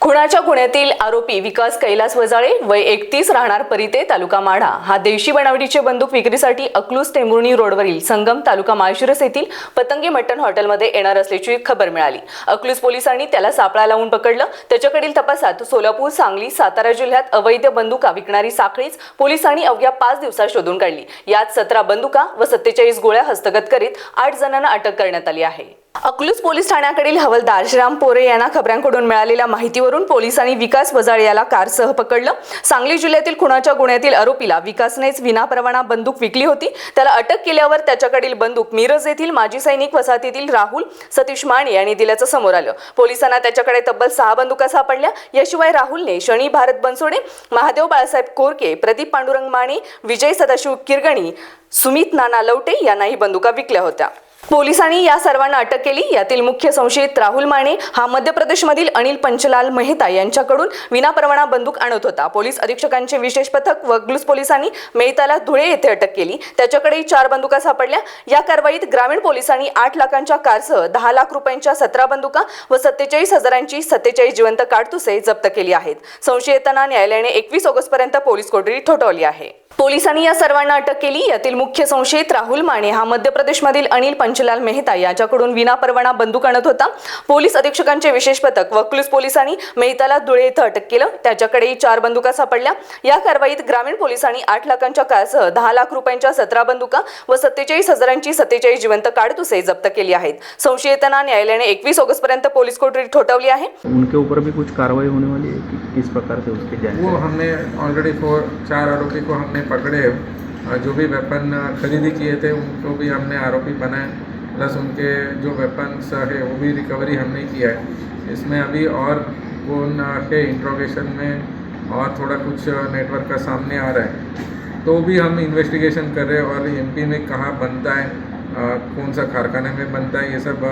खुनाच्या गुन्ह्यातील आरोपी विकास कैलास वजाळे वय 31 राहणार परिते तालुका माढा हा देशी बनावटीचे बंदूक विक्रीसाठी अकलूज टेंभुर्णी रोडवरील संगम तालुका माळशिरस येथील पतंगी मटन हॉटेलमध्ये येणार असल्याची खबर मिळाली। अकलूज पोलिसांनी त्याला सापळा लावून पकडलं। त्याच्याकडील तपासात सोलापूर, सांगली, सातारा जिल्ह्यात अवैध बंदुका विकणारी साखळीच पोलिसांनी अवघ्या 5 दिवसात शोधून काढली। यात 17 बंदुका व 47 गोळ्या हस्तगत करीत 8 जणांना अटक करण्यात आली आहे। अकलूज पोलीस ठाण्याकडील हवालदार श्रीराम पोरे यांना खबरांकडून मिळालेल्या माहितीवरून पोलिसांनी विकास वजाळे याला कारसह पकडलं। सांगली जिल्ह्यातील खुनाच्या गुन्ह्यातील आरोपीला विकासनेच विनापरवाना बंदूक विकली होती। त्याला अटक केल्यावर त्याच्याकडील बंदूक मिरज येथील माजी सैनिक वसाहतीतील राहुल सतीश माने यांनी दिल्याचं समोर आलं। पोलिसांना त्याच्याकडे तब्बल 6 बंदुका सापडल्या। याशिवाय राहुलने शनी भारत बनसोडे, महादेव बाळासाहेब कोरके, प्रदीप पांडुरंग माने, विजय सदाशिव किरगणी, सुमित नाना लवटे यांनाही बंदुका विकल्या होत्या। पोलिसांनी या सर्वांना अटक केली। यातील मुख्य संशयित राहुल माने हा मध्य प्रदेशमधील अनिल पंचलाल मेहता यांच्याकडून विनापरवाना बंदूक आणत होता। पोलीस अधीक्षकांचे विशेष पथक व अकलूज पोलिसांनी मेहताला धुळे येथे अटक केली। त्याच्याकडे 4 बंदुका सापडल्या। या कारवाईत ग्रामीण पोलिसांनी 8 लाखांच्या कारसह 10 लाख रुपयांच्या 17 बंदुका व 47,000ची 47 जिवंत काडतुसे जप्त केली आहेत। संशयितांना न्यायालयाने 21 ऑगस्टपर्यंत पोलीस कोठडी ठोठावली आहे। पोलिसांनी या सर्वांना अटक केली। यातील मुख्य संशयित राहुल माने हा मध्य प्रदेशमधील अनिल पंचलाल मेहता याच्याकडून विनापरवाना बंदूक आणत होता। पोलीस अधीक्षकांचे विशेष पथक व अकलूज पोलिसांनी मेहताला धुळे येथे अटक केलं। त्याच्याकडे 4 बंदुका सापडल्या। या कारवाईत ग्रामीण पोलिसांनी 8 लाखांच्या कारसह 10 लाख रुपयांच्या 17 बंदुका व 47,000ची 47 जिवंत काडतुसे जप्त केली आहेत। संशयितांना न्यायालयाने 21 ऑगस्टपर्यंत पोलीस कोठडी ठोठावली आहे। उनके ऊपर भी कुछ कार्रवाई होने वाली है कि किस प्रकार से उसके जांच? वो हमने ऑलरेडी 4 आरोपी को हमने पकड़े। जो भी वेपन खरीदी किए थे उनको भी हमने आरोपी बनाए, प्लस उनके जो वेपन्स है वो भी रिकवरी हमने किया है। इसमें अभी और उनके इंट्रोगेशन में और थोड़ा कुछ नेटवर्क का सामने आ रहा है, तो भी हम इन्वेस्टिगेशन कर रहे हैं। और एमपी में कहाँ बनता है, कौन सा कारखाने में बनता है, ये सब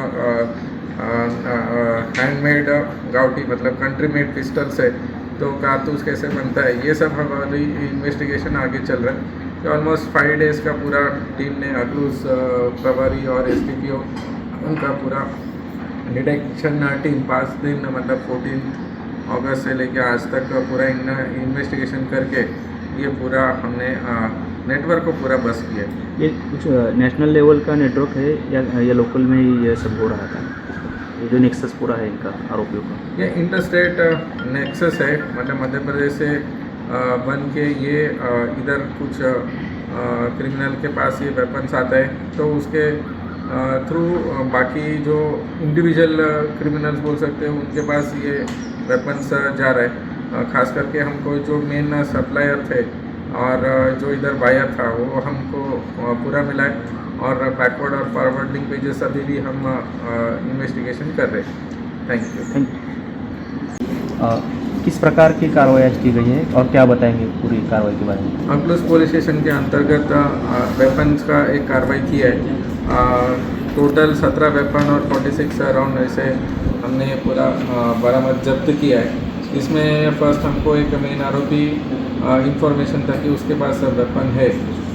हैंडमेड गाउटी मतलब कंट्री मेड पिस्टल्स है, तो कारतूस कैसे बनता है, ये सब हमारी इन्वेस्टिगेशन आगे चल रहा है। ऑलमोस्ट 5 डेज़ का पूरा टीम ने अकलूज प्रभारी और एसडीपीओ उनका पूरा डिटेक्शन टीम 5 दिन मतलब 14 अगस्त से लेकर आज तक पूरा इन्वेस्टिगेशन करके ये पूरा हमने नेटवर्क को पूरा बस किया। ये कुछ नेशनल लेवल का नेटवर्क है या लोकल में ही ये सब हो रहा था? ये जो नेक्सस पूरा है इनका आरोपियों का, ये इंटरस्टेट नेक्सस है, मतलब मध्य प्रदेश से बन के ये इधर कुछ क्रिमिनल के पास ये वेपन्स आता है, तो उसके थ्रू बाकी जो इंडिविजुअल क्रिमिनल्स बोल सकते हैं उनके पास ये वेपन्स जा रहा है। खास करके हमको जो मेन सप्लायर थे और जो इधर बायर था वो हमको पूरा मिला है। और बैकवर्ड और फॉरवर्ड लिंकेजेस अभी भी हम इन्वेस्टिगेशन कर रहे हैं। Thank you. किस प्रकार की कार्रवाई आज की गई है और क्या बताएंगे पूरी कार्रवाई के बारे में? अकलूज पुलिस स्टेशन के अंतर्गत वेपन्स का एक कार्रवाई की है। टोटल 17 वेपन और 46 राउंड ऐसे हमने पूरा बरामद जब्त किया है। इसमें फर्स्ट हमको एक मेन आरोपी इंफॉर्मेशन था कि उसके पास वेपन है,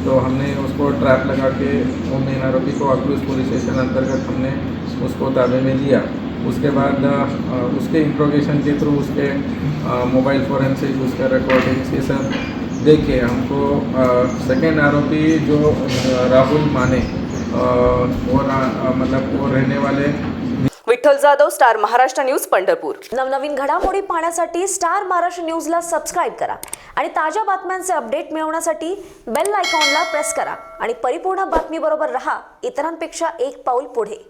तो हमने उसको ट्रैप लगा के वो मेन आरोपी को अकलूज पुलिस स्टेशन अंतर्गत हमने उसको ताबे में लिया। उसके बाद उसके इंट्रोगेशन के थ्रू उसके मोबाइल फोरेंसिक, उसके रिकॉर्डिंग्स ये सब देख के हमको सेकेंड आरोपी जो राहुल माने मतलब वो रहने वाले विठ्ठल जाधव, स्टार महाराष्ट्र न्यूज, पंढरपूर। नवनवीन घडामोडी पाहण्यासाठी स्टार महाराष्ट्र न्यूजला सबस्क्राइब करा आणि ताज्या बातम्यांचे अपडेट मिळवण्यासाठी बेल आयकॉनला प्रेस करा आणि परिपूर्ण बातमी बरोबर रहा, इतरांपेक्षा एक पाऊल पुढे।